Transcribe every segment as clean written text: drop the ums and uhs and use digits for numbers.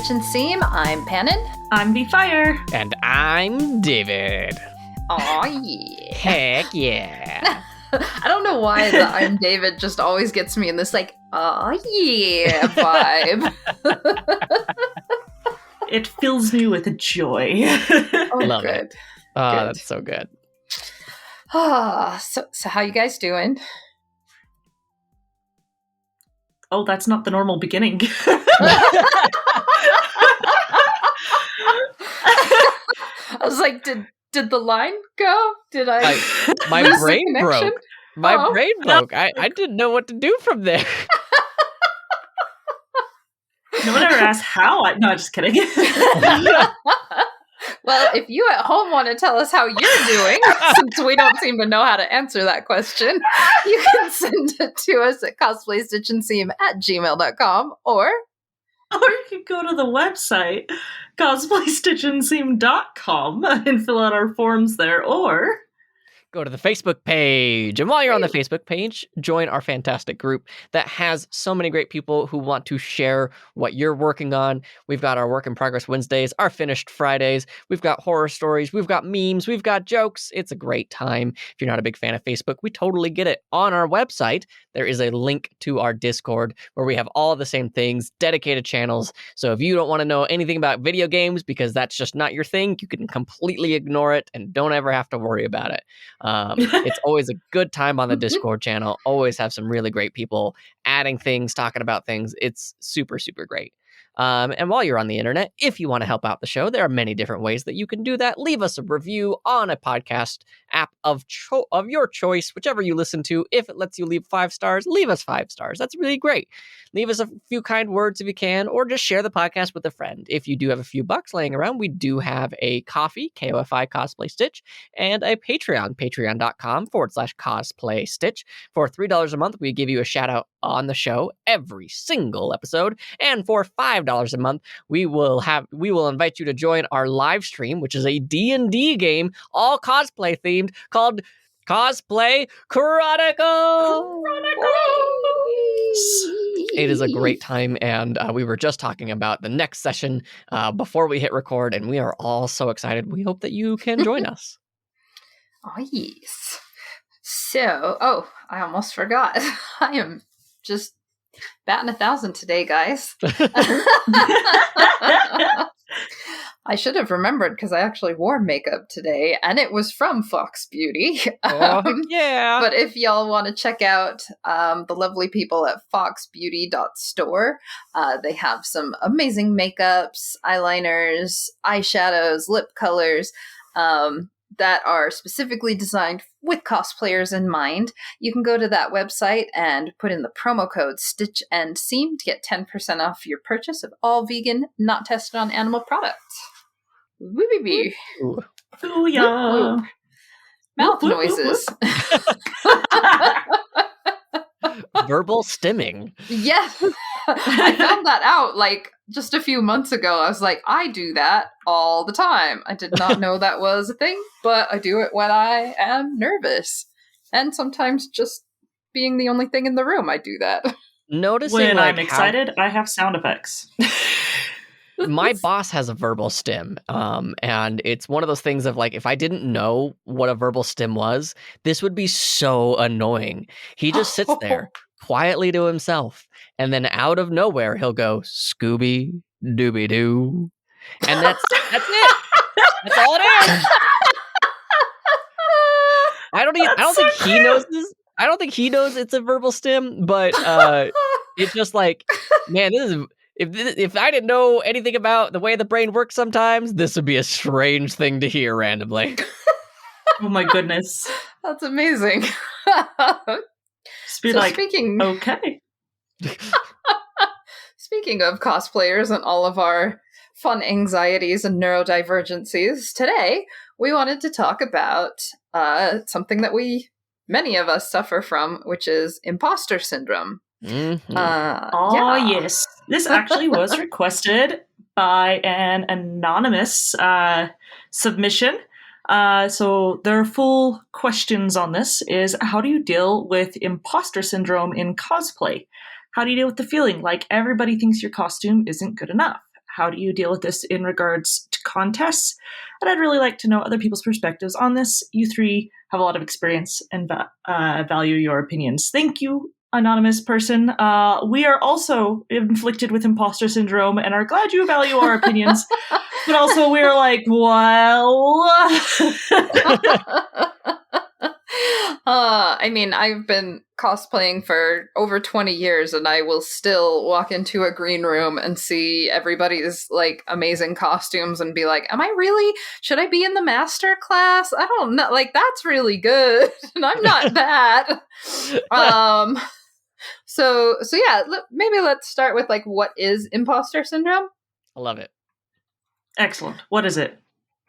Stitch and Seam. I'm Pannon. I'm V-Fire. And I'm David. Aw, yeah. Heck yeah. I don't know why the I'm David just always gets me in this, like, aw, yeah vibe. It fills me with joy. Oh, Love good. it. Oh, Good. that's so good. So how you guys doing? Oh, that's not the normal beginning. I was like, did the line go? Did I My lose the brain connection? broke. My Oh. brain broke. I didn't know what to do from there. No one ever asked how. No, just kidding. Well, if you at home want to tell us how you're doing, since we don't seem to know how to answer that question, you can send it to us at cosplaystitchandseam@gmail.com or Or you could go to the website, cosplaystitchandseam.com, and fill out our forms there, or Go to the Facebook page. And while you're on the Facebook page, join our fantastic group that has so many great people who want to share what you're working on. We've got our Work in Progress Wednesdays, our Finished Fridays. We've got horror stories. We've got memes. We've got jokes. It's a great time. If you're not a big fan of Facebook, we totally get it. On our website, there is a link to our Discord where we have all the same things, dedicated channels. So if you don't want to know anything about video games because that's just not your thing, you can completely ignore it and don't ever have to worry about it. It's always a good time on the Discord channel. Always have some really great people adding things, talking about things. It's super, super great. And while you're on the internet, if you want to help out the show, there are many different ways that you can do that. Leave us a review on a podcast app of your choice, whichever you listen to. If it lets you leave 5 stars, leave us 5 stars. That's really great. Leave us a few kind words if you can, or just share the podcast with a friend. If you do have a few bucks laying around, we do have a Ko-fi, K-O-F-I, Cosplay Stitch, and a Patreon, patreon.com/cosplaystitch. For $3 a month, we give you a shout out on the show every single episode. And for $5 a month, we will invite you to join our live stream, which is a D&D game, all cosplay themed, called Cosplay Chronicles. It is a great time, and we were just talking about the next session before we hit record, and we are all so excited. We hope that you can join us. Oh, yes. So, I almost forgot. I am just batting 1,000 today, guys. I should have remembered because I actually wore makeup today, and it was from Fox Beauty. Yeah. But if y'all want to check out the lovely people at foxbeauty.store, they have some amazing makeups, eyeliners, eyeshadows, lip colors that are specifically designed with cosplayers in mind. You can go to that website and put in the promo code Stitch and Seam to get 10% off your purchase of all vegan, not tested on animal products. Woo-bee-bee. booyah. Mouth Whoop, whoop, noises. Verbal stimming. Yes. I found that out like just a few months ago. I was like, I do that all the time. I did not know that was a thing, but I do it when I am nervous. And sometimes just being the only thing in the room, I do that. Noticing When like I'm excited, I have sound effects. my boss has a verbal stim, and it's one of those things of like, if I didn't know what a verbal stim was, this would be so annoying. He just sits there quietly to himself, and then out of nowhere he'll go Scooby Dooby Doo, and that's it. That's all it is. I don't think he knows this. I don't think he knows it's a verbal stim, but it's just like, man, this is. If I didn't know anything about the way the brain works sometimes, this would be a strange thing to hear randomly. Oh my goodness. That's amazing. Just be So like, speaking okay. Speaking of cosplayers and all of our fun anxieties and neurodivergencies, today we wanted to talk about something that many of us suffer from, which is imposter syndrome. Mm-hmm. Yes. This actually was requested by an anonymous submission. So their full questions on this is, how do you deal with imposter syndrome in cosplay? How do you deal with the feeling like everybody thinks your costume isn't good enough? how do you deal with this in regards to contests? And I'd really like to know other people's perspectives on this. You three have a lot of experience and value your opinions. Thank you, anonymous person. We are also inflicted with imposter syndrome and are glad you value our opinions. But also we're like, well... I mean, I've been cosplaying for over 20 years and I will still walk into a green room and see everybody's like amazing costumes and be like, should I be in the master class? I don't know. Like, that's really good. And I'm not that. So yeah, maybe let's start with like, what is imposter syndrome? I love it. Excellent. What is it?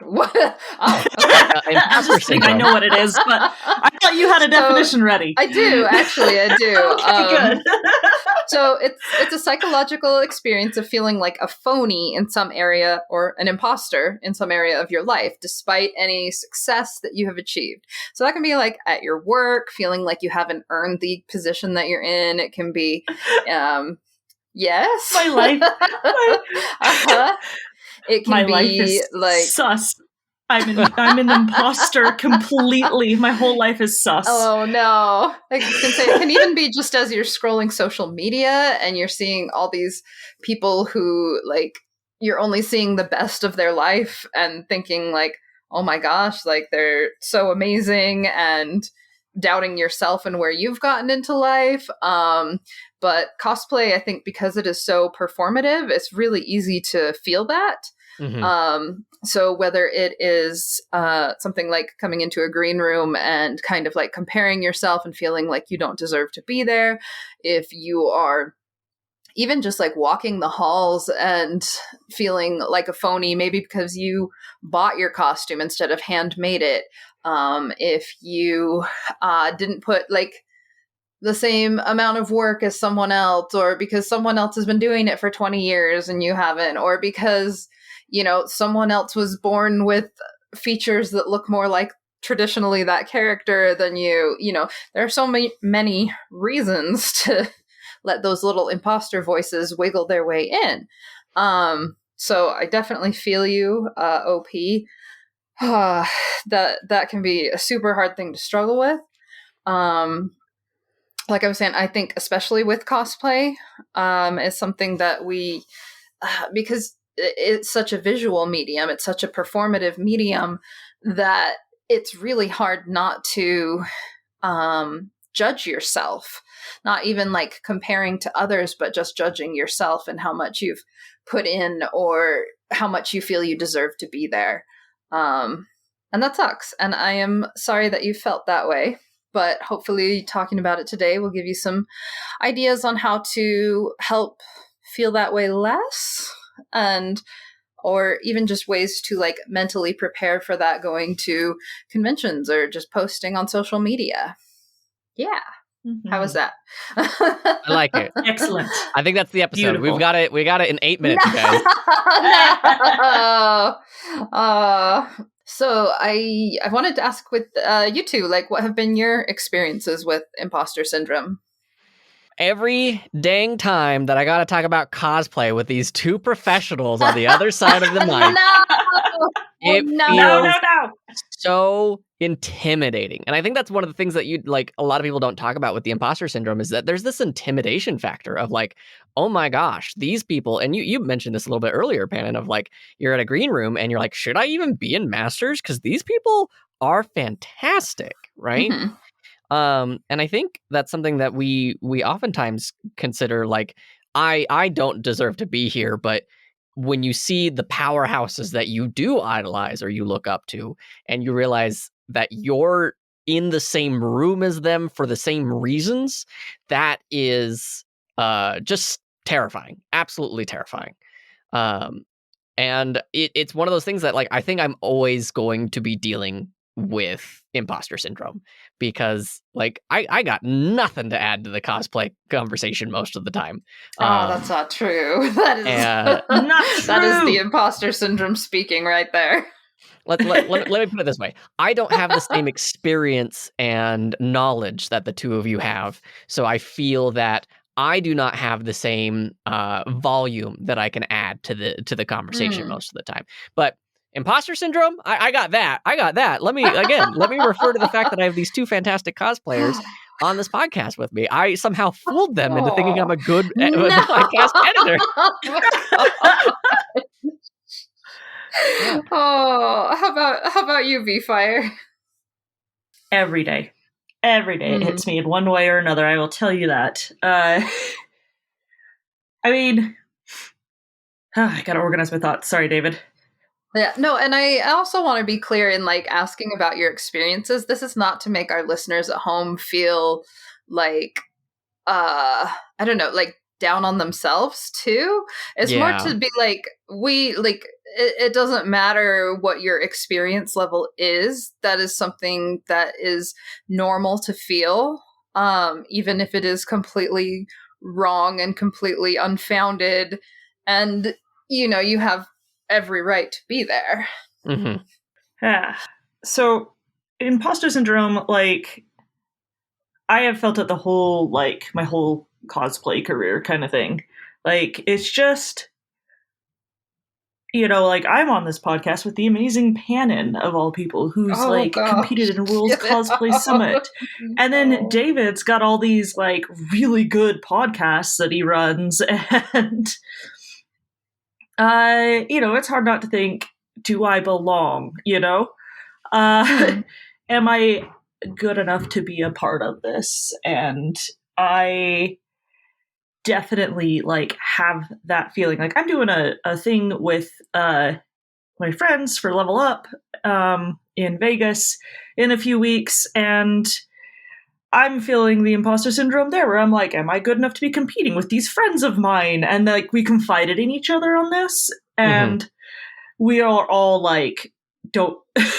What? Oh, okay. I know what it is, but I thought you had a definition ready. I do, actually, I do. Okay, good. So it's a psychological experience of feeling like a phony in some area or an imposter in some area of your life, despite any success that you have achieved. So that can be like at your work, feeling like you haven't earned the position that you're in. It can be, yes. My life. Uh-huh. It can My be life is like sus. I'm an imposter completely. My whole life is sus. Oh no. Like you can say it can even be just as you're scrolling social media and you're seeing all these people who like you're only seeing the best of their life and thinking like, oh my gosh, like they're so amazing and doubting yourself and where you've gotten into life. But cosplay, I think because it is so performative, it's really easy to feel that. Mm-hmm. So whether it is something like coming into a green room and kind of like comparing yourself and feeling like you don't deserve to be there, if you are even just like walking the halls and feeling like a phony, maybe because you bought your costume instead of handmade it, if you didn't put like the same amount of work as someone else, or because someone else has been doing it for 20 years and you haven't, or because, you know, someone else was born with features that look more like traditionally that character than you know, there are so many reasons to let those little imposter voices wiggle their way in. So I definitely feel you, OP. That can be a super hard thing to struggle with. Like I was saying, I think especially with cosplay, is something that we, because it's such a visual medium, it's such a performative medium that it's really hard not to judge yourself, not even like comparing to others, but just judging yourself and how much you've put in or how much you feel you deserve to be there. And that sucks. And I am sorry that you felt that way. But hopefully talking about it today will give you some ideas on how to help feel that way less, and or even just ways to like mentally prepare for that going to conventions or just posting on social media. Yeah. Mm-hmm. How was that? I like it. Excellent. I think that's the episode. Beautiful. We got it in 8 minutes, you guys. No. So I wanted to ask with you two, like, what have been your experiences with imposter syndrome? Every dang time that I got to talk about cosplay with these two professionals on the other side of the mic, it feels so intimidating. And I think that's one of the things that a lot of people don't talk about with the imposter syndrome, is that there's this intimidation factor of like, oh my gosh, these people, and you mentioned this a little bit earlier, Pannon, of like, you're at a green room and you're like, should I even be in Masters? Because these people are fantastic, right? Mm-hmm. And I think that's something that we oftentimes consider like, I don't deserve to be here, but when you see the powerhouses that you do idolize or you look up to, and you realize that you're in the same room as them for the same reasons, that is just terrifying, absolutely terrifying. And it's one of those things that like, I think I'm always going to be dealing with imposter syndrome, because like I got nothing to add to the cosplay conversation most of the time. That's not true. That is not true. That is the imposter syndrome speaking right there. Let me put it this way. I don't have the same experience and knowledge that the two of you have. So I feel that I do not have the same volume that I can add to the conversation most of the time. But imposter syndrome, I got that. Let me refer to the fact that I have these two fantastic cosplayers on this podcast with me. I somehow fooled them into thinking I'm a good podcast editor. Yeah. Oh, how about you, V-Fire? Every day it hits me in one way or another. I will tell you that. I mean, I gotta organize my thoughts. Sorry, David. Yeah, no, and I also want to be clear in like asking about your experiences. This is not to make our listeners at home feel like I don't know, like down on themselves too. It's more to be like it doesn't matter what your experience level is. That is something that is normal to feel, even if it is completely wrong and completely unfounded. And you have every right to be there. Mm-hmm. Yeah. So, imposter syndrome, like, I have felt it the whole, like, my whole cosplay career kind of thing. Like, it's just, like, I'm on this podcast with the amazing Pannon, of all people, who's, competed in World's Cosplay Summit. And then David's got all these, like, really good podcasts that he runs, and it's hard not to think, do I belong, Am I good enough to be a part of this? And I definitely, like, have that feeling. Like, I'm doing a thing with my friends for Level Up in Vegas in a few weeks, and I'm feeling the imposter syndrome there, where I'm like, am I good enough to be competing with these friends of mine? And like, we confided in each other on this, and we are all like, don't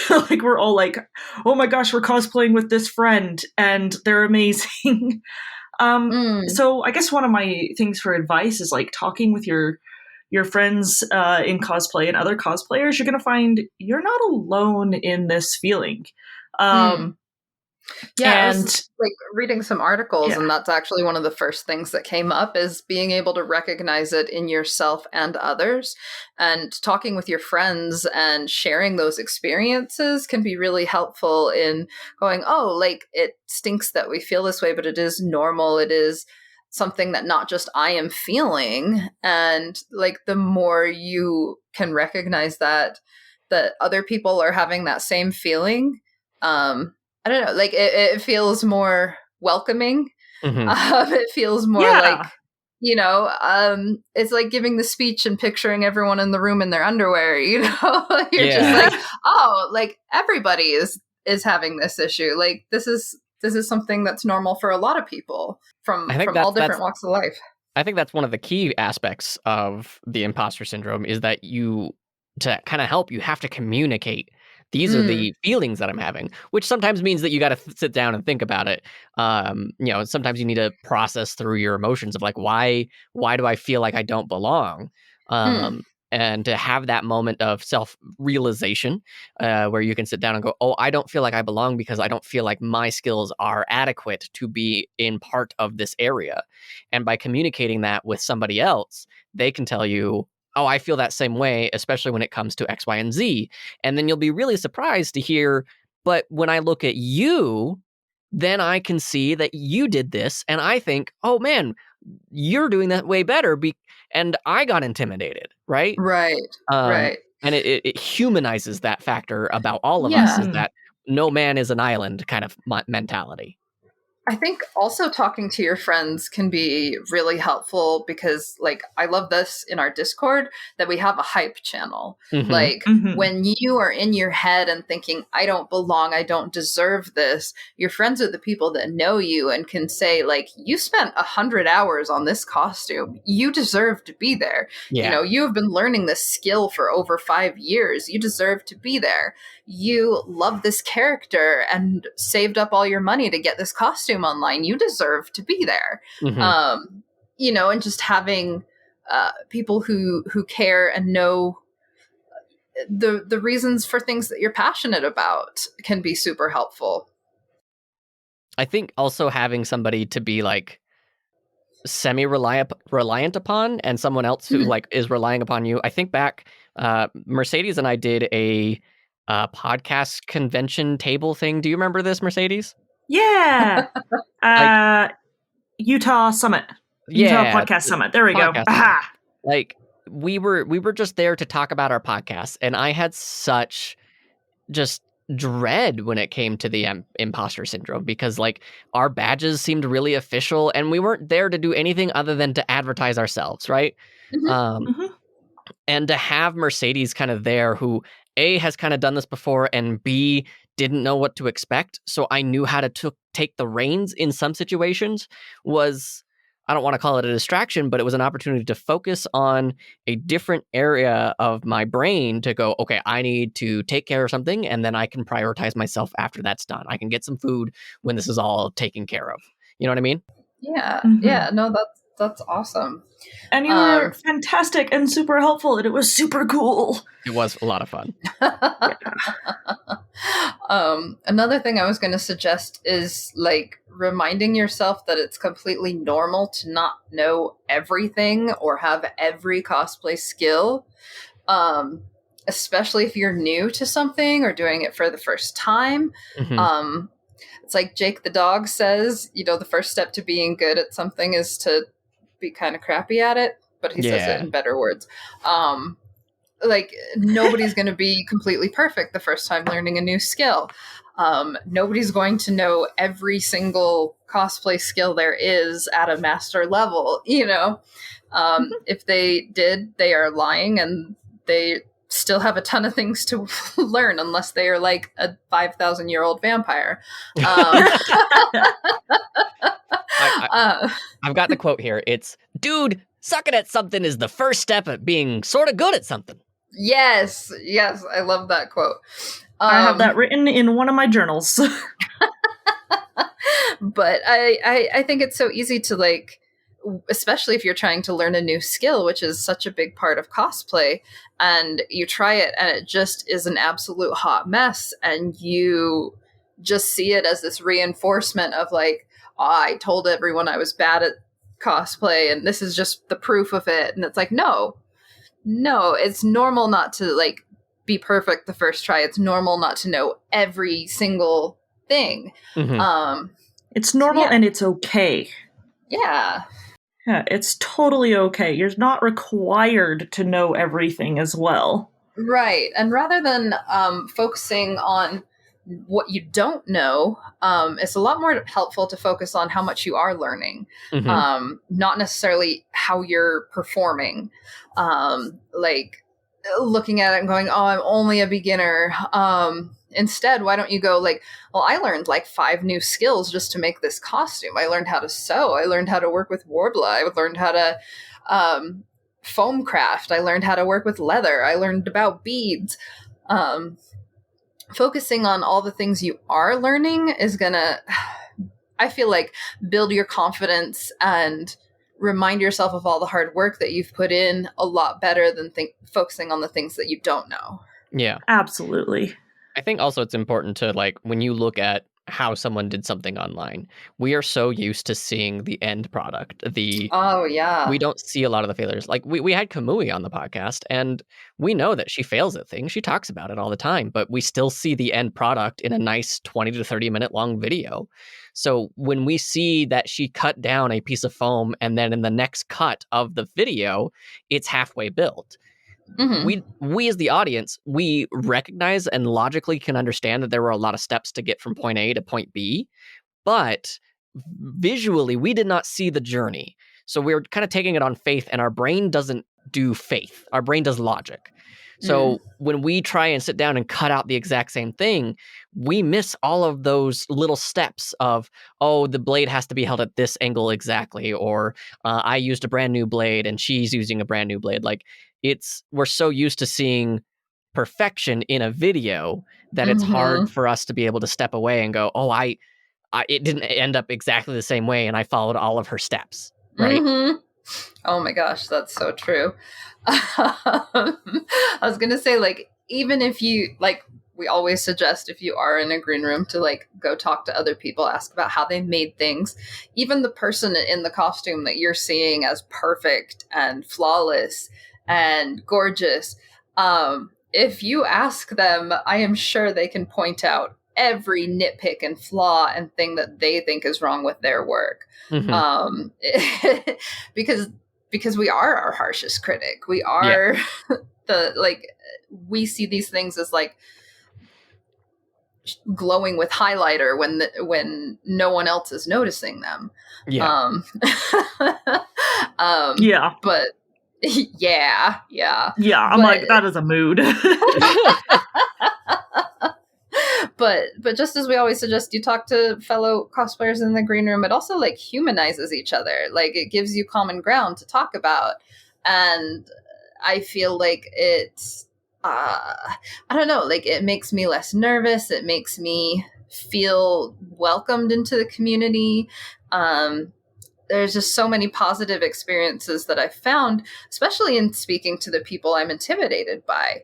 like, we're all like, oh my gosh, we're cosplaying with this friend and they're amazing. So I guess one of my things for advice is like talking with your friends in cosplay and other cosplayers. You're going to find you're not alone in this feeling. Yeah, and I was like reading some articles, and that's actually one of the first things that came up, is being able to recognize it in yourself and others, and talking with your friends and sharing those experiences can be really helpful in going, oh, like, it stinks that we feel this way, but it is normal. It is something that not just I am feeling. And like, the more you can recognize that other people are having that same feeling, I don't know, like, it feels more welcoming. It feels more like, it's like giving the speech and picturing everyone in the room in their underwear, You're just like, oh, like, everybody is having this issue. Like, this is something that's normal for a lot of people from all different walks of life. I think that's one of the key aspects of the imposter syndrome, is that to kind of help, you have to communicate. These are the feelings that I'm having, which sometimes means that you got to sit down and think about it. Sometimes you need to process through your emotions of like, why do I feel like I don't belong? And to have that moment of self-realization where you can sit down and go, oh, I don't feel like I belong because I don't feel like my skills are adequate to be in part of this area. And by communicating that with somebody else, they can tell you, oh, I feel that same way, especially when it comes to X, Y, and Z. And then you'll be really surprised to hear, but when I look at you, then I can see that you did this. And I think, oh man, you're doing that way better. And I got intimidated, right? Right. Right. And it humanizes that factor about all of us, is that no man is an island kind of mentality. I think also talking to your friends can be really helpful, because like, I love this in our Discord, that we have a hype channel. Like, when you are in your head and thinking, I don't belong, I don't deserve this, your friends are the people that know you and can say, like, you spent 100 hours on this costume, you deserve to be there. You have been learning this skill for over 5 years, you deserve to be there. You love this character and saved up all your money to get this costume online, you deserve to be there. And just having people who care and know the reasons for things that you're passionate about can be super helpful. I think also having somebody to be like, semi-reliant upon and someone else who like is relying upon you. I think back, Mercedes and I did a podcast convention table thing. Do you remember this, Mercedes? Yeah. Utah Summit. Utah Podcast Summit. There we go. Aha! Like we were just there to talk about our podcast, and I had such just dread when it came to the imposter syndrome, because like our badges seemed really official and we weren't there to do anything other than to advertise ourselves, right? And to have Mercedes kind of there, who A, has kind of done this before, and B, didn't know what to expect, so I knew how to take the reins in some situations, was, I don't want to call it a distraction, but it was an opportunity to focus on a different area of my brain to go, okay, I need to take care of something, and then I can prioritize myself after that's done. I can get some food when this is all taken care of. You know what I mean? Yeah. Yeah. No, that's awesome. And you were fantastic and super helpful, and it was super cool. It was a lot of fun. Another thing I was going to suggest is like reminding yourself that it's completely normal to not know everything or have every cosplay skill. Especially if you're new to something or doing it for the first time. It's like Jake the dog says, you know, the first step to being good at something is to be kind of crappy at it, but he says it in better words. Like nobody's going to be completely perfect the first time learning a new skill. Nobody's going to know every single cosplay skill there is at a master level, you know. If they did, they are lying, and they still have a ton of things to learn, unless they are like a 5,000-year-old vampire. I've got the quote here. It's, dude, sucking at something is the first step at being sort of good at something. Yes, I love that quote. I have that written in one of my journals. But I think it's so easy to like, especially if you're trying to learn a new skill, which is such a big part of cosplay, and you try it and it just is an absolute hot mess, and you just see it as this reinforcement of like, oh, I told everyone I was bad at cosplay and this is just the proof of it. And it's like, no, it's normal not to like be perfect the first try. It's normal not to know every single thing. It's normal and it's okay. Yeah, it's totally okay. You're not required to know everything as well. Right. And rather than focusing on what you don't know, it's a lot more helpful to focus on how much you are learning, not necessarily how you're performing. Like looking at it and going, oh, I'm only a beginner. Instead, why don't you go like, well, I learned like 5 new skills just to make this costume. I learned how to sew. I learned how to work with Warbler. I learned how to foam craft. I learned how to work with leather. I learned about beads. Focusing on all the things you are learning is gonna, I feel like, build your confidence and remind yourself of all the hard work that you've put in a lot better than focusing on the things that you don't know. Yeah. Absolutely. I think also it's important to, like, when you look at how someone did something online, we are so used to seeing the end product. We don't see a lot of the failures. Like we had Kamui on the podcast, and we know that she fails at things. She talks about it all the time, but we still see the end product in a nice 20 to 30 minute long video. So when we see that she cut down a piece of foam and then in the next cut of the video, it's halfway built. We as the audience, we recognize and logically can understand that there were a lot of steps to get from point A to point B, but visually we did not see the journey. So we're kind of taking it on faith, and our brain doesn't do faith. Our brain does logic. So when we try and sit down and cut out the exact same thing, we miss all of those little steps of, oh, the blade has to be held at this angle exactly, or I used a brand new blade and she's using a brand new blade. Like, we're so used to seeing perfection in a video that it's hard for us to be able to step away and go, oh, it didn't end up exactly the same way, and I followed all of her steps, right? Oh my gosh, that's so true. I was going to say, like, even if you, like, we always suggest, if you are in a green room, to like go talk to other people, ask about how they made things. Even the person in the costume that you're seeing as perfect and flawless and gorgeous, if you ask them, I am sure they can point out every nitpick and flaw and thing that they think is wrong with their work. Mhm. Because we are our harshest critic. We are we see these things as like glowing with highlighter when no one else is noticing them. Yeah. Yeah. But yeah. I'm like, that is a mood. But just as we always suggest, you talk to fellow cosplayers in the green room, it also like humanizes each other. Like it gives you common ground to talk about. And I feel like it's I don't know, like it makes me less nervous. It makes me feel welcomed into the community. There's just so many positive experiences that I've found, especially in speaking to the people I'm intimidated by.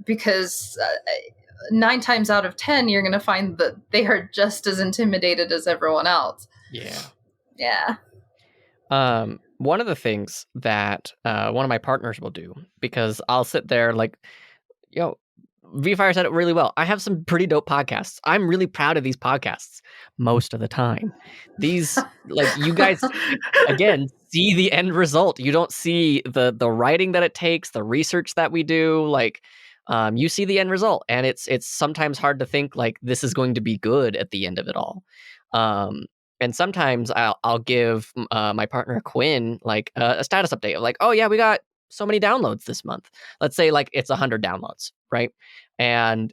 Because 9 times out of 10, you're going to find that they are just as intimidated as everyone else. Yeah. One of the things that one of my partners will do, because I'll sit there like, V-Fire said it really well. I have some pretty dope podcasts. I'm really proud of these podcasts most of the time. These, like, you guys, again, see the end result. You don't see the writing that it takes, the research that we do. Like, you see the end result, and it's sometimes hard to think like this is going to be good at the end of it all. And sometimes I'll give my partner Quinn like a status update of like, oh yeah, we got so many downloads this month. Let's say like it's 100 downloads, right? And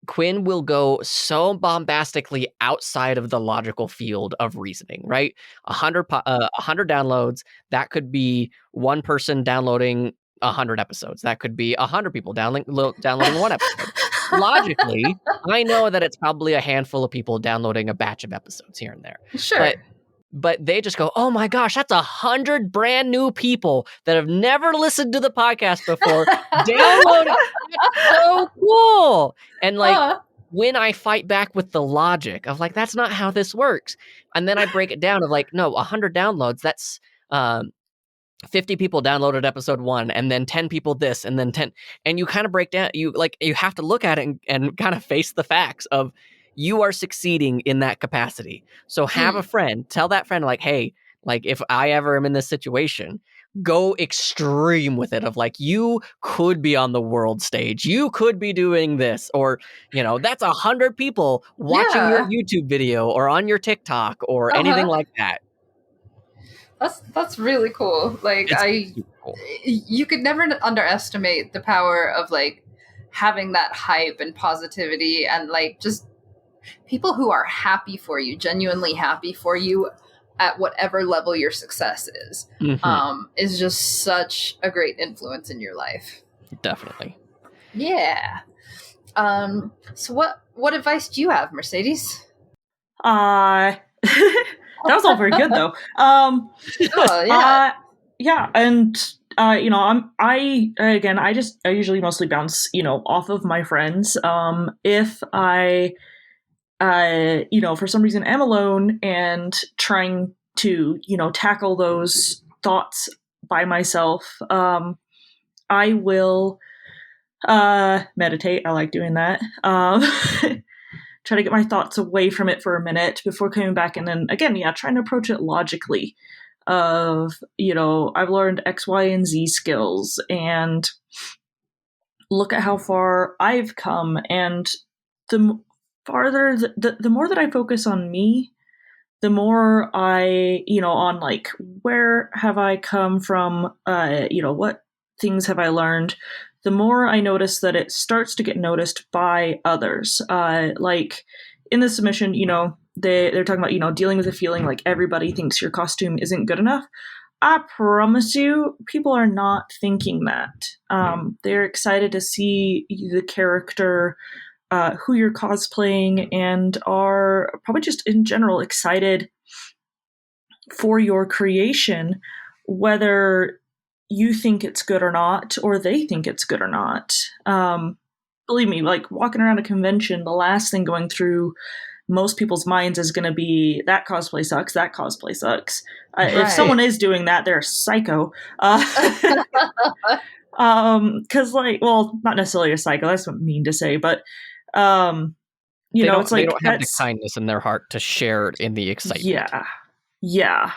Quinn will go so bombastically outside of the logical field of reasoning, right? 100 downloads, that could be one person downloading 100 episodes. That could be 100 people downloading one episode. Logically, I know that it's probably a handful of people downloading a batch of episodes here and there. Sure. But they just go, oh my gosh, that's 100 brand new people that have never listened to the podcast before. Download it. That's so cool. And like, when I fight back with the logic of like, that's not how this works. And then I break it down of like, no, 100 downloads, that's 50 people downloaded episode 1, and then 10 people this, and then 10. And you kind of break down, you have to look at it and kind of face the facts of, you are succeeding in that capacity. So have a friend, tell that friend like, hey, like if I ever am in this situation, go extreme with it of like, you could be on the world stage. You could be doing this, or, that's 100 people watching your YouTube video or on your TikTok or anything like that. That's really cool. Like super cool. You could never underestimate the power of like having that hype and positivity and like just people who are happy for you, genuinely happy for you at whatever level your success is just such a great influence in your life. Definitely. Yeah. So what advice do you have, Mercedes? That was all very good though. Yeah, and I usually mostly bounce, off of my friends. If I for some reason am alone and trying to, tackle those thoughts by myself, I will meditate. I like doing that. Try to get my thoughts away from it for a minute before coming back. And then again, trying to approach it logically of, I've learned X, Y, and Z skills and look at how far I've come. And the farther, the more that I focus on me, the more I, on like, where have I come from? What things have I learned? The more I notice that it starts to get noticed by others. Like in the submission, they're talking about, dealing with a feeling like everybody thinks your costume isn't good enough. I promise you, people are not thinking that. They're excited to see the character, who you're cosplaying, and are probably just in general excited for your creation, whether you think it's good or not, or they think it's good or not. believe me, like walking around a convention, the last thing going through most people's minds is going to be that cosplay sucks. That cosplay sucks. If someone is doing that, they're a psycho. Because like, well, not necessarily a psycho. That's mean to say, but you know, it's like they don't have the kindness in their heart to share in the excitement. Yeah.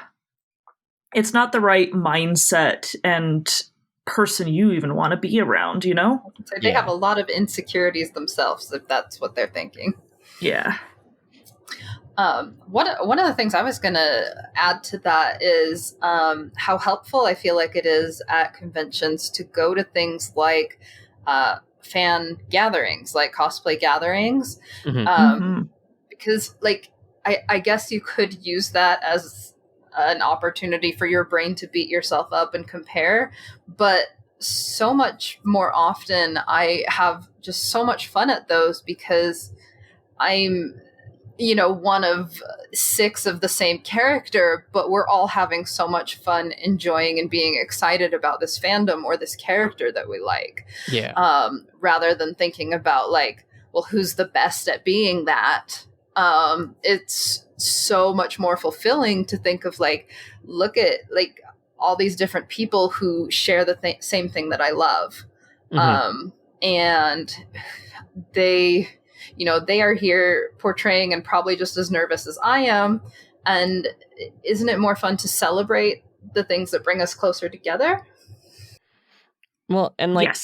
It's not the right mindset and person you even want to be around, you know? So they have a lot of insecurities themselves, if that's what they're thinking. Yeah. One of the things I was going to add to that is how helpful I feel like it is at conventions to go to things like fan gatherings, like cosplay gatherings, because like I guess you could use that as an opportunity for your brain to beat yourself up and compare, but so much more often I have just so much fun at those because I'm, you know, one of 6 of the same character, but we're all having so much fun enjoying and being excited about this fandom or this character that we like. Yeah. Rather than thinking about like, well, who's the best at being that? It's so much more fulfilling to think of like, look at like all these different people who share the same thing that I love. And they, you know, they are here portraying and probably just as nervous as I am. And isn't it more fun to celebrate the things that bring us closer together? Well, and like,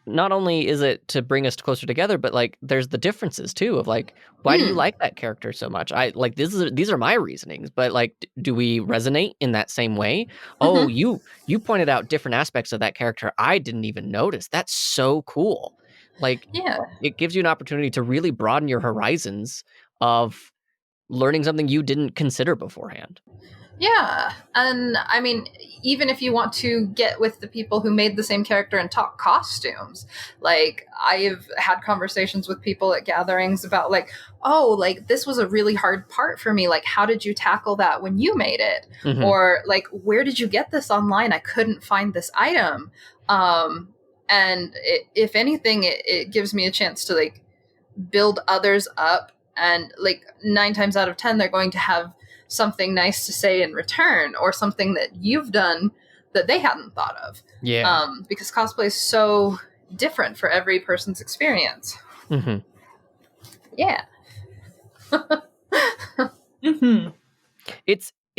not only is it to bring us closer together, but like, there's the differences too of like, why do you like that character so much? I like these are my reasonings, but like, do we resonate in that same way? Oh, you pointed out different aspects of that character I didn't even notice. That's so cool. Like, it gives you an opportunity to really broaden your horizons of learning something you didn't consider beforehand. Yeah. And I mean, even if you want to get with the people who made the same character and talk costumes, like I've had conversations with people at gatherings about like, oh, like this was a really hard part for me. Like, how did you tackle that when you made it? Or like, where did you get this online? I couldn't find this item. And if anything, it gives me a chance to like build others up. And like 9 times out of 10, they're going to have something nice to say in return or something that you've done that they hadn't thought of. Yeah. Because cosplay is so different for every person's experience. Yeah.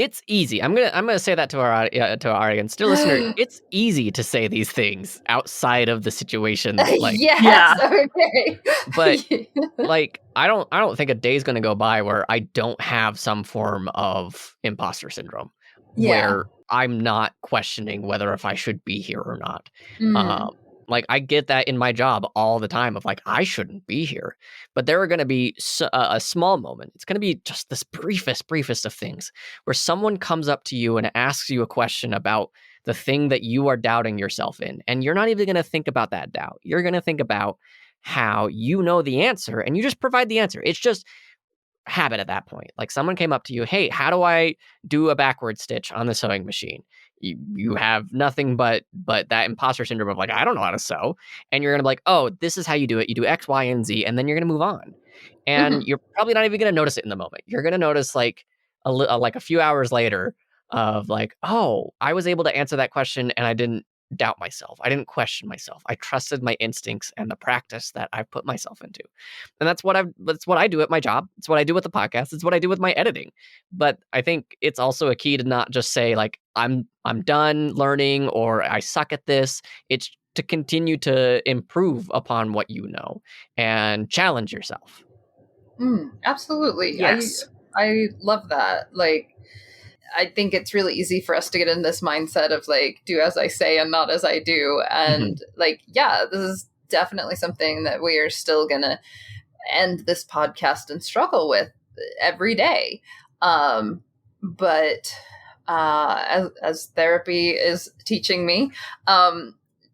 It's easy. I'm gonna say that to our audience, dear listener. It's easy to say these things outside of the situation. Like, okay. But like, I don't think a day's gonna go by where I don't have some form of imposter syndrome, where I'm not questioning whether if I should be here or not. Like, I get that in my job all the time of like, I shouldn't be here. But there are going to be a small moment. It's going to be just this briefest of things where someone comes up to you and asks you a question about the thing that you are doubting yourself in. And you're not even going to think about that doubt. You're going to think about how you know the answer and you just provide the answer. It's just habit at that point. Like, someone came up to you, hey, how do I do a backward stitch on the sewing machine? You have nothing but that imposter syndrome of like, I don't know how to sew. And you're going to be like, oh, this is how you do it. You do X, Y, and Z, and then you're going to move on. And you're probably not even going to notice it in the moment. You're going to notice like a few hours later of like, oh, I was able to answer that question and I didn't doubt myself. I didn't question myself. I trusted my instincts and the practice that I've put myself into. And that's what I do at my job. It's what I do with the podcast. It's what I do with my editing. But I think it's also a key to not just say like, I'm done learning or I suck at this. It's to continue to improve upon what you know and challenge yourself. Absolutely. Yes. I love that. Like, I think it's really easy for us to get in this mindset of like, do as I say and not as I do. And like, yeah, this is definitely something that we are still going to end this podcast and struggle with every day. But as therapy is teaching me,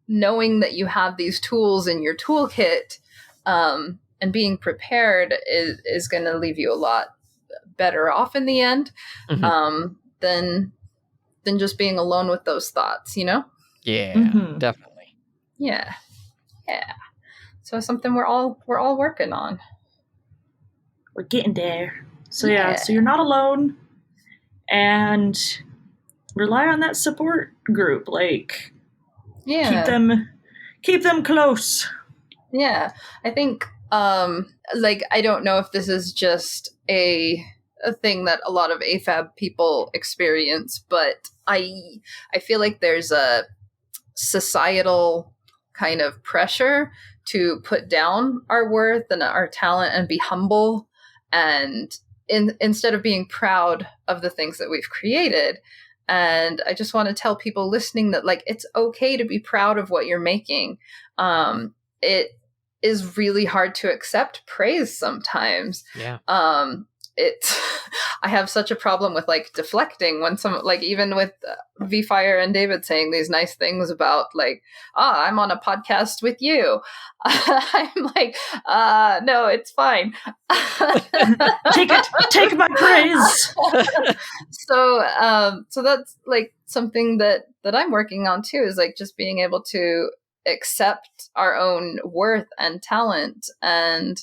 knowing that you have these tools in your toolkit and being prepared is going to leave you a lot better off in the end than just being alone with those thoughts, you know? Yeah, definitely. Yeah. So it's something we're all working on. We're getting there. So so you're not alone, and rely on that support group. Like, keep them close. Yeah, I think like, I don't know if this is just a thing that a lot of AFAB people experience, but I feel like there's a societal kind of pressure to put down our worth and our talent and be humble, and instead of being proud of the things that we've created. And I just want to tell people listening that, like, it's okay to be proud of what you're making. It is really hard to accept praise sometimes. Yeah. I have such a problem with, like, deflecting when some, like, even with VFire and David saying these nice things about, like, I'm on a podcast with you. I'm like, no, it's fine. Take my praise. So that's, like, something that I'm working on too, is, like, just being able to accept our own worth and talent, and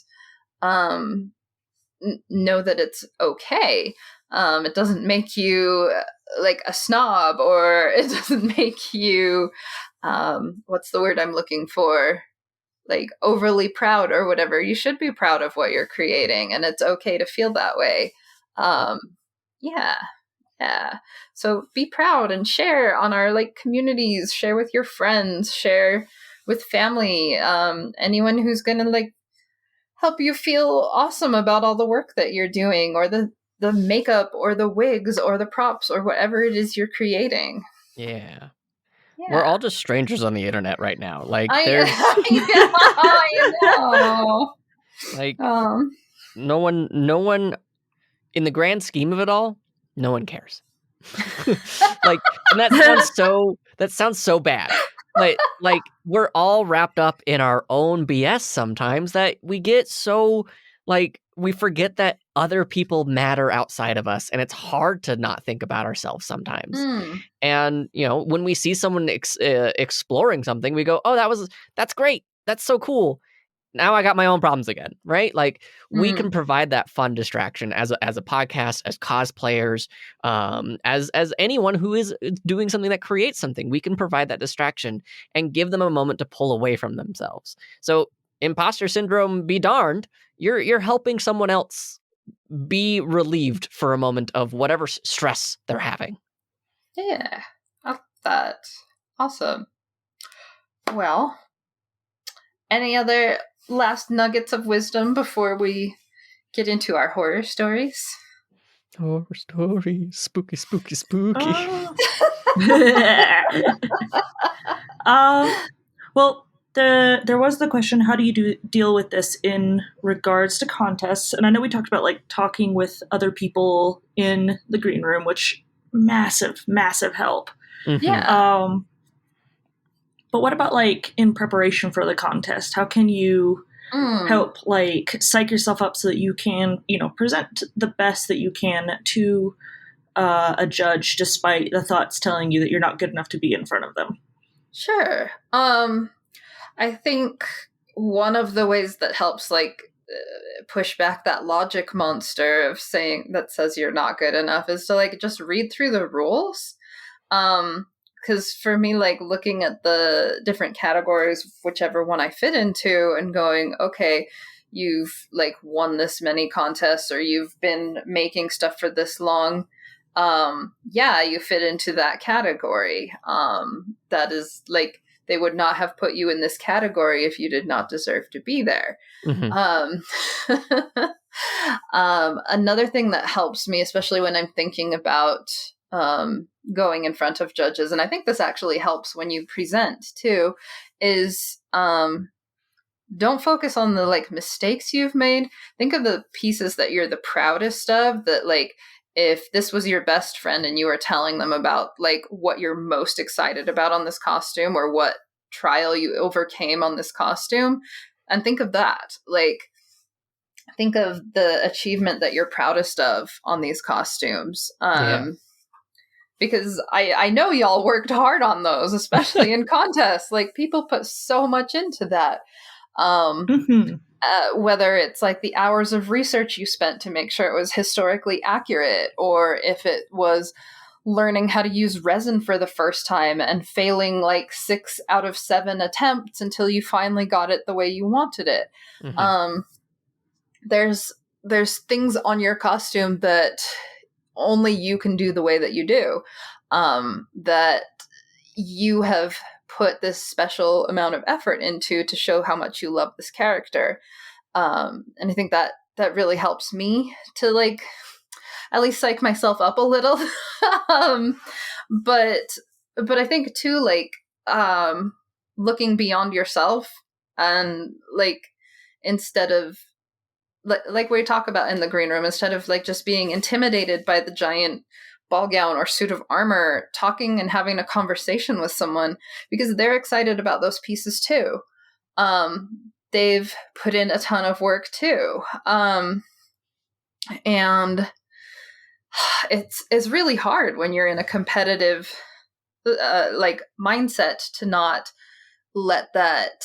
know that it's okay. It doesn't make you like a snob, or it doesn't make you what's the word I'm looking for, like, overly proud or whatever. You should be proud of what you're creating, and it's okay to feel that way. Yeah. So be proud and share on our, like, communities, share with your friends, share with family, anyone who's gonna, like, help you feel awesome about all the work that you're doing, or the makeup or the wigs or the props or whatever it is you're creating. Yeah. We're all just strangers on the internet right now. Like, I know. Like, no one in the grand scheme of it all, no one cares. Like, and that sounds so bad. Like we're all wrapped up in our own BS sometimes, that we get so, like, we forget that other people matter outside of us, and it's hard to not think about ourselves sometimes. And, you know, when we see someone exploring something, we go, oh, that's great. That's so cool. Now I got my own problems again, right? Like, we can provide that fun distraction as a podcast, as cosplayers, as anyone who is doing something that creates something. We can provide that distraction and give them a moment to pull away from themselves. So, imposter syndrome be darned, you're helping someone else be relieved for a moment of whatever stress they're having. Yeah, I love that. Awesome. Well, any other last nuggets of wisdom before we get into our horror stories? Horror stories, spooky, spooky, spooky. Well, there was the question: how do you deal with this in regards to contests? And I know we talked about, like, talking with other people in the green room, which massive help. Mm-hmm. Yeah. But what about, like, in preparation for the contest? How can you help, like, psych yourself up so that you can, you know, present the best that you can to a judge, despite the thoughts telling you that you're not good enough to be in front of them? Sure. I think one of the ways that helps, like, push back that logic monster of saying that says you're not good enough is to, like, just read through the rules. Because for me, like, looking at the different categories, whichever one I fit into, and going, okay, you've, like, won this many contests, or you've been making stuff for this long. Yeah, you fit into that category. That is, like, they would not have put you in this category if you did not deserve to be there. Mm-hmm. Another thing that helps me, especially when I'm thinking about going in front of judges, and I think this actually helps when you present too, is don't focus on the, like, mistakes you've made. Think of the pieces that you're the proudest of, that, like, if this was your best friend and you were telling them about, like, what you're most excited about on this costume, or what trial you overcame on this costume, and think of that. Like, think of the achievement that you're proudest of on these costumes. Because I know y'all worked hard on those, especially in contests. Like, people put so much into that. Mm-hmm. Whether it's like the hours of research you spent to make sure it was historically accurate, or if it was learning how to use resin for the first time and failing like 6 out of 7 attempts until you finally got it the way you wanted it. Mhm. There's things on your costume that only you can do the way that you do, that you have put this special amount of effort into to show how much you love this character. And I think that really helps me to like at least psych myself up a little. But I think too, like, looking beyond yourself, and like, instead of like we talk about in the green room, instead of like just being intimidated by the giant ball gown or suit of armor, talking and having a conversation with someone because they're excited about those pieces too. They've put in a ton of work too. And it's really hard when you're in a competitive like mindset to not let that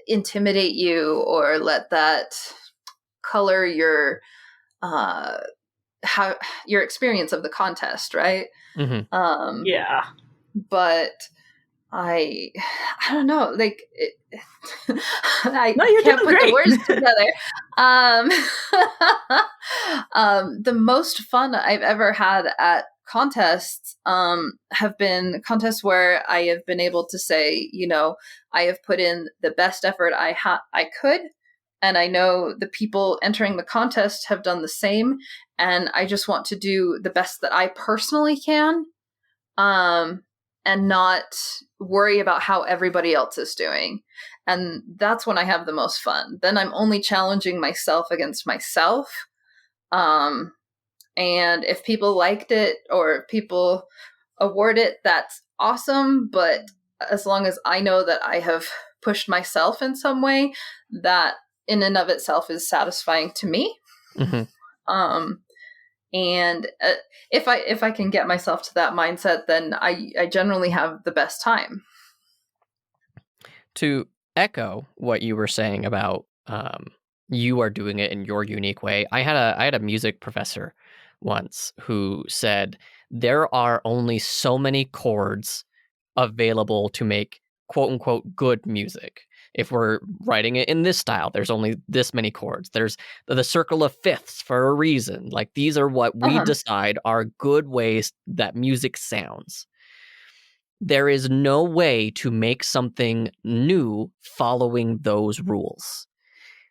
intimidate you or let that color your how your experience of the contest, right? Mhm. Yeah. But I don't know, like I No, you're can't doing put the great. words together. The most fun I've ever had at contests have been contests where I have been able to say, you know, I have put in the best effort I could, and I know the people entering the contest have done the same, and I just want to do the best that I personally can. And not worry about how everybody else is doing. And that's when I have the most fun. Then I'm only challenging myself against myself. And if people liked it or if people award it, that's awesome. But as long as I know that I have pushed myself in some way, that in and of itself is satisfying to me. Mhm. And if I can get myself to that mindset, then I generally have the best time. To echo what you were saying about you are doing it in your unique way, I had a music professor once who said there are only so many chords available to make quote unquote good music. If we're writing it in this style, there's only this many chords. There's the circle of fifths for a reason. Like these are what we decide are good ways that music sounds. There is no way to make something new following those rules.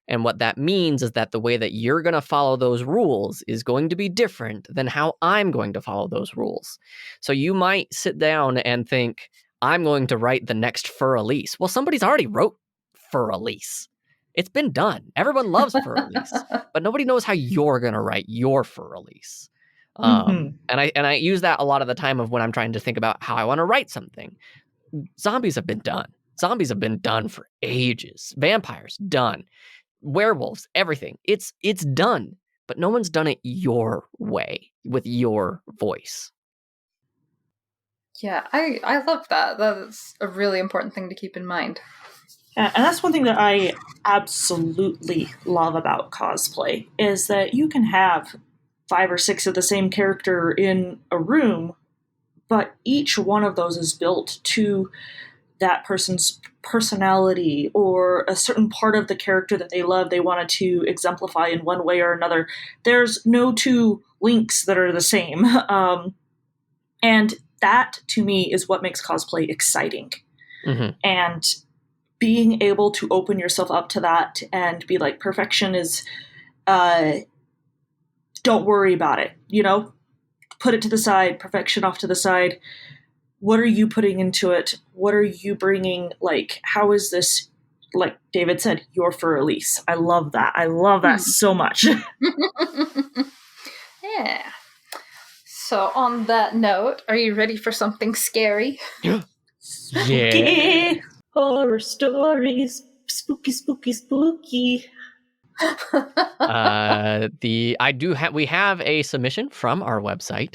And what that means is that the way that you're going to follow those rules is going to be different than how I'm going to follow those rules. So you might sit down and think, I'm going to write the next Fur Elise. Well, somebody's already wrote Fur Elise. It's been done. Everyone loves Fur Elise, but nobody knows how you're going to write your Fur Elise. Mhm. And I use that a lot of the time of when I'm trying to think about how I want to write something. Zombies have been done. Zombies have been done for ages. Vampires, done. Werewolves, everything. It's done, but no one's done it your way with your voice. Yeah, I love that. That's a really important thing to keep in mind. And that's one thing that I absolutely love about cosplay is that you can have 5 or 6 of the same character in a room, but each one of those is built to that person's personality or a certain part of the character that they love, they wanted to exemplify in one way or another. There's no two links that are the same. And that, to me, is what makes cosplay exciting. Mm-hmm. And being able to open yourself up to that and be like, perfection is, don't worry about it, you know? Put it to the side, perfection off to the side. What are you putting into it? What are you bringing? Like, how is this, like David said, your Fur Elise? I love that. I love that so much. Yeah. So on that note, are you ready for something scary? Yeah. Horror stories. Spooky, spooky, spooky. We have a submission from our website.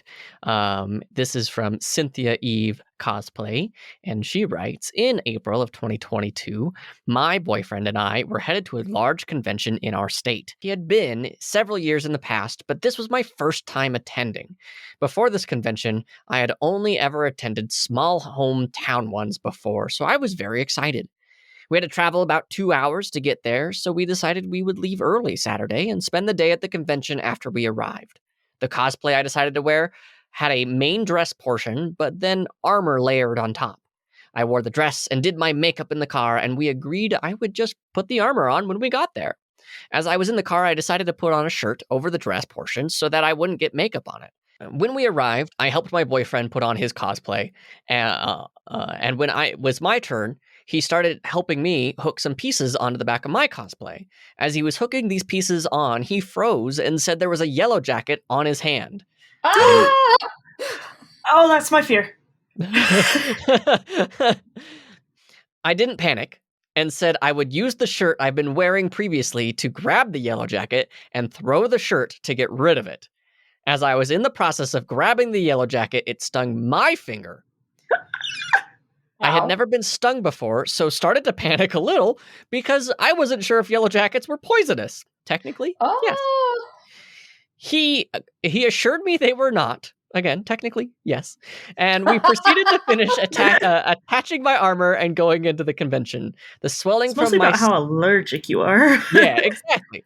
This is from Cynthia Eve Cosplay, and she writes, in April of 2022, my boyfriend and I were headed to a large convention in our state. He had been several years in the past, but this was my first time attending. Before this convention, I had only ever attended small hometown ones before, so I was very excited. We had to travel about 2 hours to get there, so we decided we would leave early Saturday and spend the day at the convention after we arrived. The cosplay I decided to wear had a main dress portion, but then armor layered on top. I wore the dress and did my makeup in the car, and we agreed I would just put the armor on when we got there. As I was in the car, I decided to put on a shirt over the dress portion so that I wouldn't get makeup on it. When we arrived, I helped my boyfriend put on his cosplay, and when it was my turn, he started helping me hook some pieces onto the back of my cosplay. As he was hooking these pieces on, he froze and said there was a yellow jacket on his hand. Ah! Oh, that's my fear. I didn't panic and said I would use the shirt I've been wearing previously to grab the yellow jacket and throw the shirt to get rid of it. As I was in the process of grabbing the yellow jacket, it stung my finger. Wow. I had never been stung before, so started to panic a little because I wasn't sure if yellow jackets were poisonous. Technically, yes. He assured me they were not. Again, technically, yes. And we proceeded to finish attaching my armor and going into the convention. The swelling it's mostly from about how allergic you are. Yeah, exactly.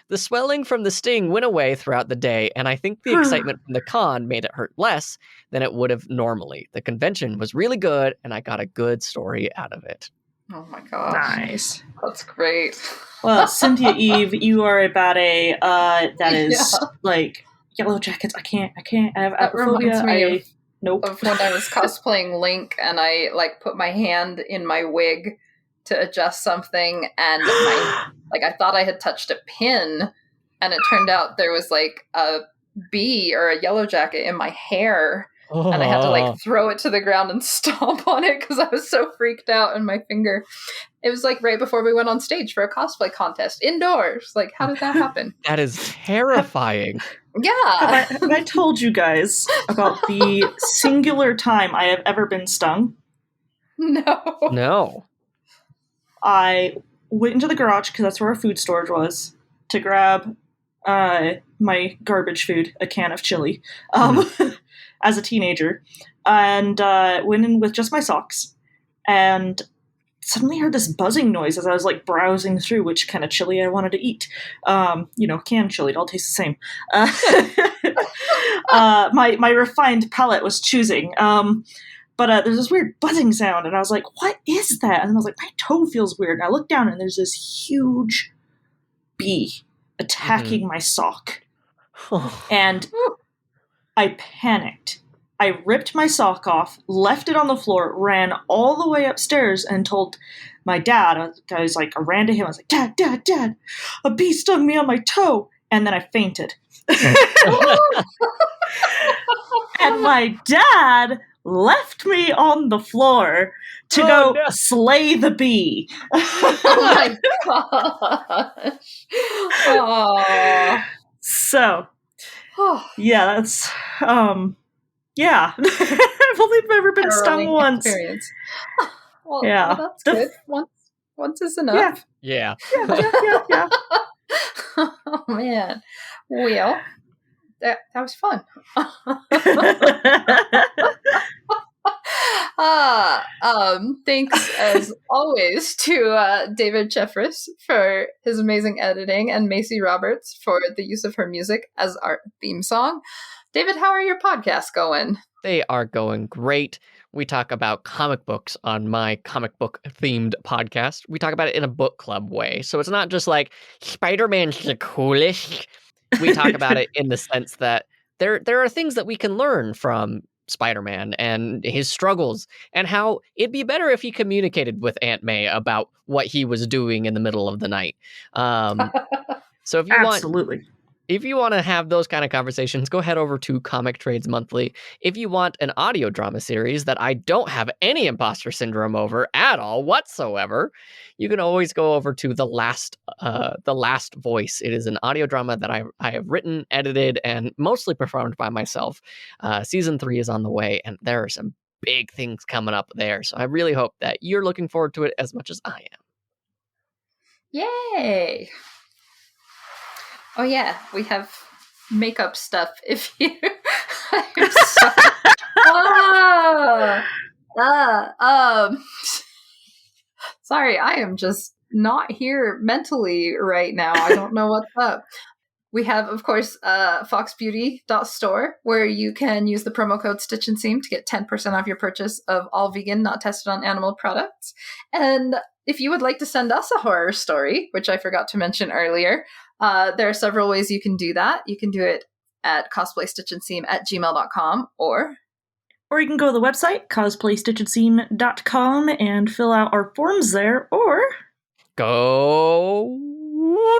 The swelling from the sting went away throughout the day, and I think the excitement from the con made it hurt less than it would have normally. The convention was really good, and I got a good story out of it. Oh my gosh. Nice. That's great. Well, Cynthia Eve, you are about that is like yellow jackets. I can't. I have that reminds me nope. of when I was cosplaying Link and I put my hand in my wig to adjust something, and I thought I had touched a pin, and it turned out there was a bee or a yellow jacket in my hair, and I had to throw it to the ground and stomp on it because I was so freaked out in my finger. It was right before we went on stage for a cosplay contest indoors. How did that happen? That is terrifying. Yeah. Have I told you guys about the singular time I have ever been stung? No. I went into the garage, because that's where our food storage was, to grab my garbage food, a can of chili, as a teenager, and went in with just my socks, and suddenly heard this buzzing noise as I was browsing through which kind of chili I wanted to eat. Canned chili, it all tastes the same. My refined palate was choosing. But there's this weird buzzing sound, and I was like, what is that? And I was like, my toe feels weird. And I look down, and there's this huge bee attacking my sock. And I panicked. I ripped my sock off, left it on the floor, ran all the way upstairs, and told my dad. I ran to him. I was like, Dad, a bee stung me on my toe. And then I fainted. And my dad left me on the floor to slay the bee. Oh my gosh. Aww. So, yeah, that's, yeah. I've only ever been stung once. Experience. Well, yeah. Well, that's good. Once is enough. Yeah. Yeah. Oh, man. Well, that was fun. Thanks as always to David Cheffris for his amazing editing, and Macy Roberts for the use of her music as our theme song. David, how are your podcasts going? They are going great. We talk about comic books on my comic book themed podcast. We talk about it in a book club way. So it's not just Spider-Man's the coolest. We talk about it in the sense that there are things that we can learn from Spider-Man and his struggles, and how it'd be better if he communicated with Aunt May about what he was doing in the middle of the night. So if you Absolutely. if you want to have those kind of conversations, go head over to Comic Trades Monthly. If you want an audio drama series that I don't have any imposter syndrome over at all whatsoever, you can always go over to The Last Voice. It is an audio drama that I have written, edited, and mostly performed by myself. Season 3 is on the way, and there are some big things coming up there. So I really hope that you're looking forward to it as much as I am. Yay! Oh yeah, we have makeup stuff. If you, I'm sorry. Sorry, I am just not here mentally right now. I don't know what's up. We have, of course, foxbeauty.store, where you can use the promo code StitchandSeam to get 10% off your purchase of all vegan, not tested on animal products. And if you would like to send us a horror story, which I forgot to mention earlier, there are several ways you can do that. You can do it at cosplaystitchandseam@gmail.com, or you can go to the website, cosplaystitchandseam.com, and fill out our forms there, or go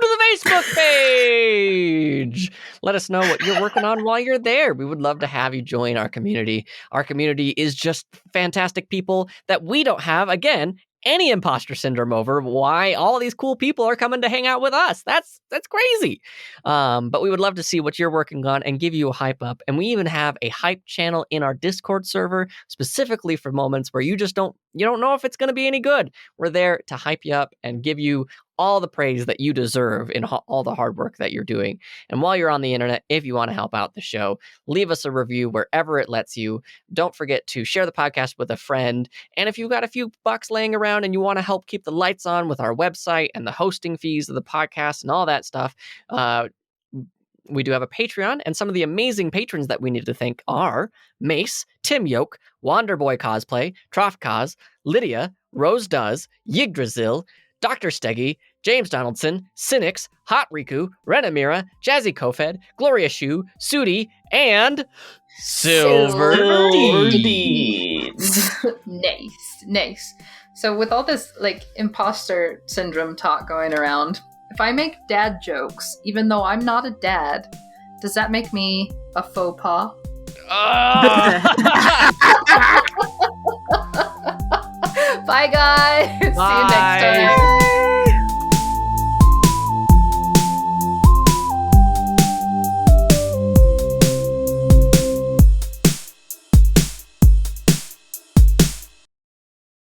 to the Facebook page. Let us know what you're working on while you're there. We would love to have you join our community. Our community is just fantastic people that we don't have, again, any imposter syndrome over. Why all these cool people are coming to hang out with us. That's crazy. But we would love to see what you're working on and give you a hype up. And we even have a hype channel in our Discord server specifically for moments where you don't know if it's going to be any good. We're there to hype you up and give you all the praise that you deserve in all the hard work that you're doing. And while you're on the internet, if you want to help out the show, leave us a review wherever it lets you. Don't forget to share the podcast with a friend. And if you've got a few bucks laying around and you want to help keep the lights on with our website and the hosting fees of the podcast and all that stuff, we do have a Patreon, and some of the amazing patrons that we need to thank are Mace, Tim Yoke, Wanderboy Cosplay, Troff Cos, Lydia, Rose Does, Yggdrasil, Dr. Steggy, James Donaldson, Cynics, Hot Riku, Renamira, Jazzy Kofed, Gloria Shu, Sudi, and Silver Deeds. Nice. So with all this imposter syndrome talk going around, if I make dad jokes, even though I'm not a dad, does that make me a faux pas? Bye, guys. Bye. See you next time.